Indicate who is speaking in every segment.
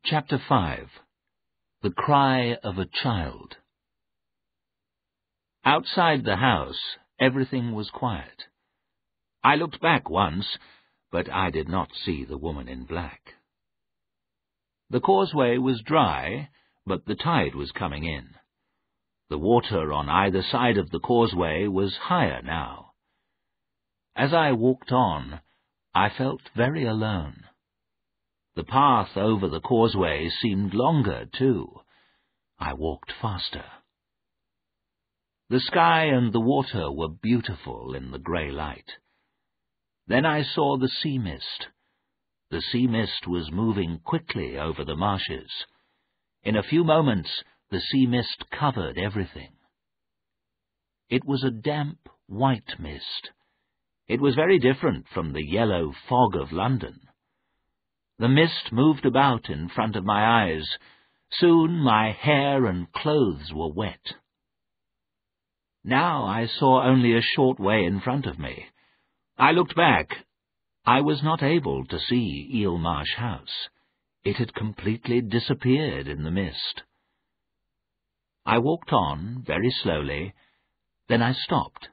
Speaker 1: Chapter 5. The Cry of a Child. Outside the house, everything was quiet. I looked back once, but I did not see the woman in black. The causeway was dry, but the tide was coming in. The water on either side of the causeway was higher now. As I walked on, I felt very alone. The path over the causeway seemed longer, too. I walked faster. The sky and the water were beautiful in the grey light. Then I saw the sea mist. The sea mist was moving quickly over the marshes. In a few moments, the sea mist covered everything. It was a damp, white mist. It was very different from the yellow fog of London. The mist moved about in front of my eyes. Soon my hair and clothes were wet. Now I saw only a short way in front of me. I looked back. I was not able to see Eel Marsh House. It had completely disappeared in the mist. I walked on very slowly, then I stopped.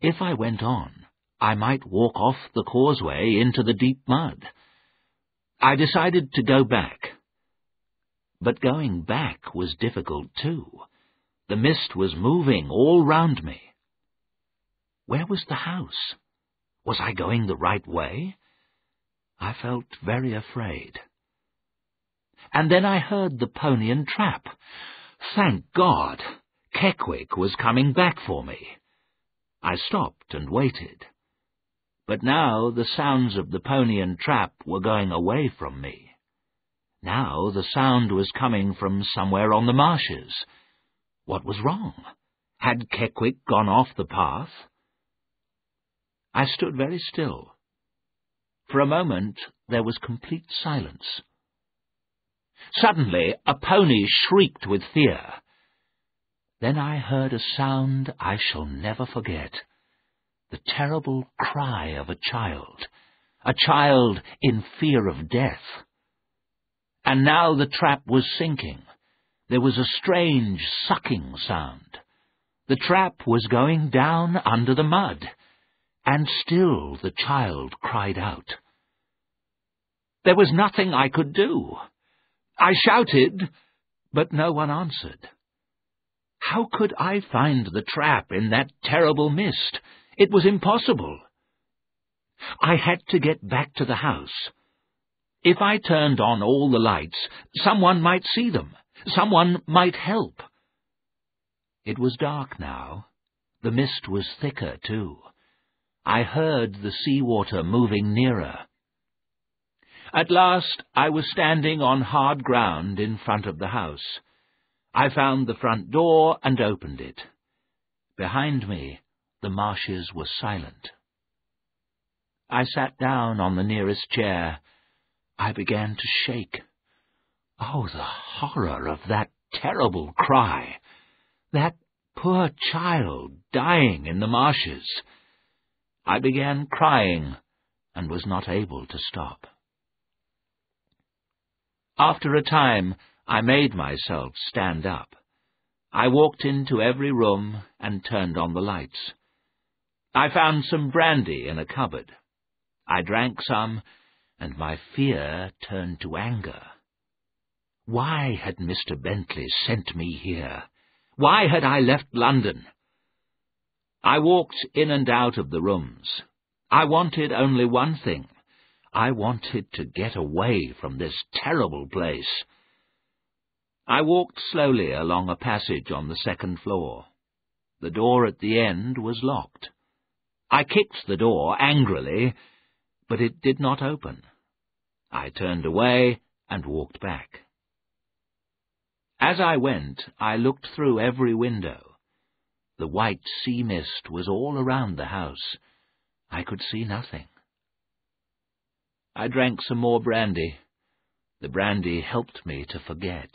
Speaker 1: If I went on, I might walk off the causeway into the deep mud. I decided to go back. But going back was difficult too. The mist was moving all round me. Where was the house? Was I going the right way? I felt very afraid. And then I heard the Pony and Trap. Thank God! Keckwick was coming back for me. I stopped and waited. But now the sounds of the Pony and Trap were going away from me. Now the sound was coming from somewhere on the marshes. What was wrong? Had Keckwick gone off the path? I stood very still. For a moment there was complete silence. Suddenly a pony shrieked with fear. Then I heard a sound I shall never forget. The terrible cry of a child in fear of death. And now the trap was sinking. There was a strange sucking sound. The trap was going down under the mud, and still the child cried out. There was nothing I could do. I shouted, but no one answered. How could I find the trap in that terrible mist? It was impossible. I had to get back to the house. If I turned on all the lights, someone might see them. Someone might help. It was dark now. The mist was thicker, too. I heard the sea-water moving nearer. At last I was standing on hard ground in front of the house. I found the front door and opened it. Behind me, the marshes were silent. I sat down on the nearest chair. I began to shake. Oh, the horror of that terrible cry! That poor child dying in the marshes! I began crying and was not able to stop. After a time, I made myself stand up. I walked into every room and turned on the lights. I found some brandy in a cupboard. I drank some, and my fear turned to anger. Why had Mr. Bentley sent me here? Why had I left London? I walked in and out of the rooms. I wanted only one thing. I wanted to get away from this terrible place. I walked slowly along a passage on the second floor. The door at the end was locked. I kicked the door angrily, but it did not open. I turned away and walked back. As I went, I looked through every window. The white sea mist was all around the house. I could see nothing. I drank some more brandy. The brandy helped me to forget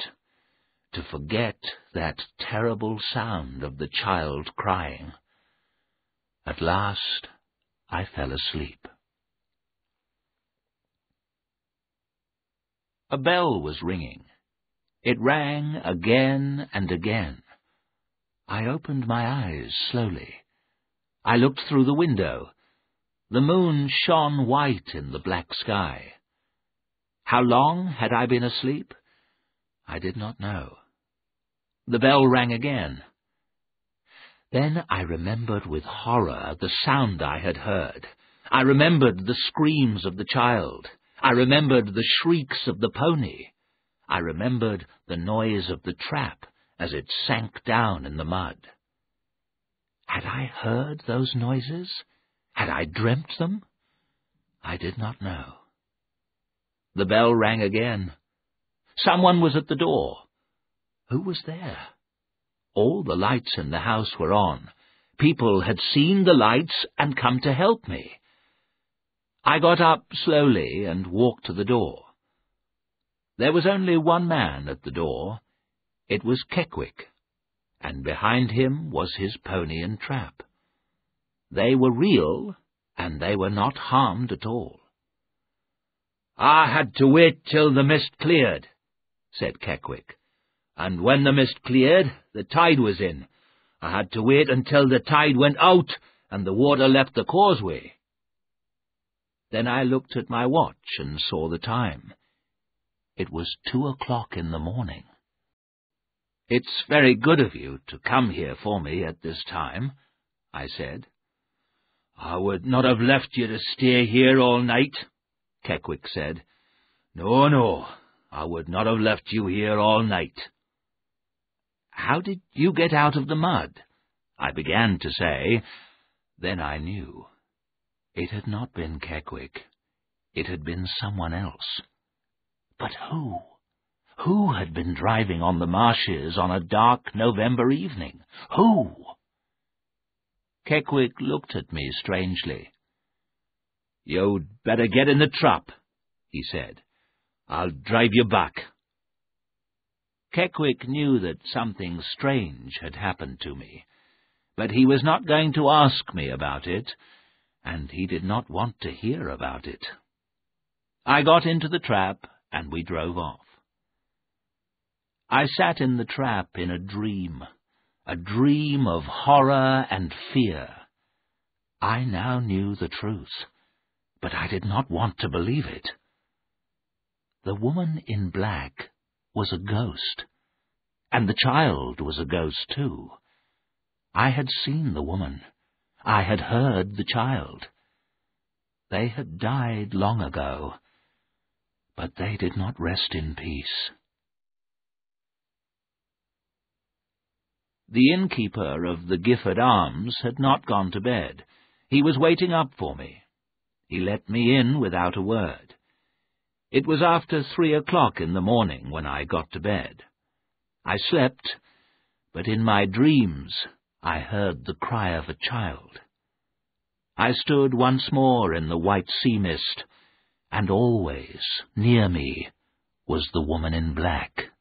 Speaker 1: that terrible sound of the child crying. At last, I fell asleep. A bell was ringing. It rang again and again. I opened my eyes slowly. I looked through the window. The moon shone white in the black sky. How long had I been asleep? I did not know. The bell rang again. Then I remembered with horror the sound I had heard. I remembered the screams of the child. I remembered the shrieks of the pony. I remembered the noise of the trap as it sank down in the mud. Had I heard those noises? Had I dreamt them? I did not know. The bell rang again. Someone was at the door. Who was there? All the lights in the house were on. People had seen the lights and come to help me. I got up slowly and walked to the door. There was only one man at the door. It was Keckwick, and behind him was his pony and trap. They were real, and they were not harmed at all. "I had to wait till the mist cleared," said Keckwick. "And when the mist cleared, the tide was in. I had to wait until the tide went out and the water left the causeway." Then I looked at my watch and saw the time. It was 2 o'clock in the morning. "It's very good of you to come here for me at this time," I said. "I would not have left you to stay here all night," Keckwick said. "No, no, I would not have left you here all night." "How did you get out of the mud?" I began to say. Then I knew. It had not been Keckwick. It had been someone else. But who? Who had been driving on the marshes on a dark November evening? Who? Keckwick looked at me strangely. "You'd better get in the trap," he said. "I'll drive you back." Keckwick knew that something strange had happened to me, but he was not going to ask me about it, and he did not want to hear about it. I got into the trap, and we drove off. I sat in the trap in a dream of horror and fear. I now knew the truth, but I did not want to believe it. The woman in black was a ghost, and the child was a ghost too. I had seen the woman. I had heard the child. They had died long ago, but they did not rest in peace. The innkeeper of the Gifford Arms had not gone to bed. He was waiting up for me. He let me in without a word. It was after 3 o'clock in the morning when I got to bed. I slept, but in my dreams I heard the cry of a child. I stood once more in the white sea mist, and always near me was the woman in black.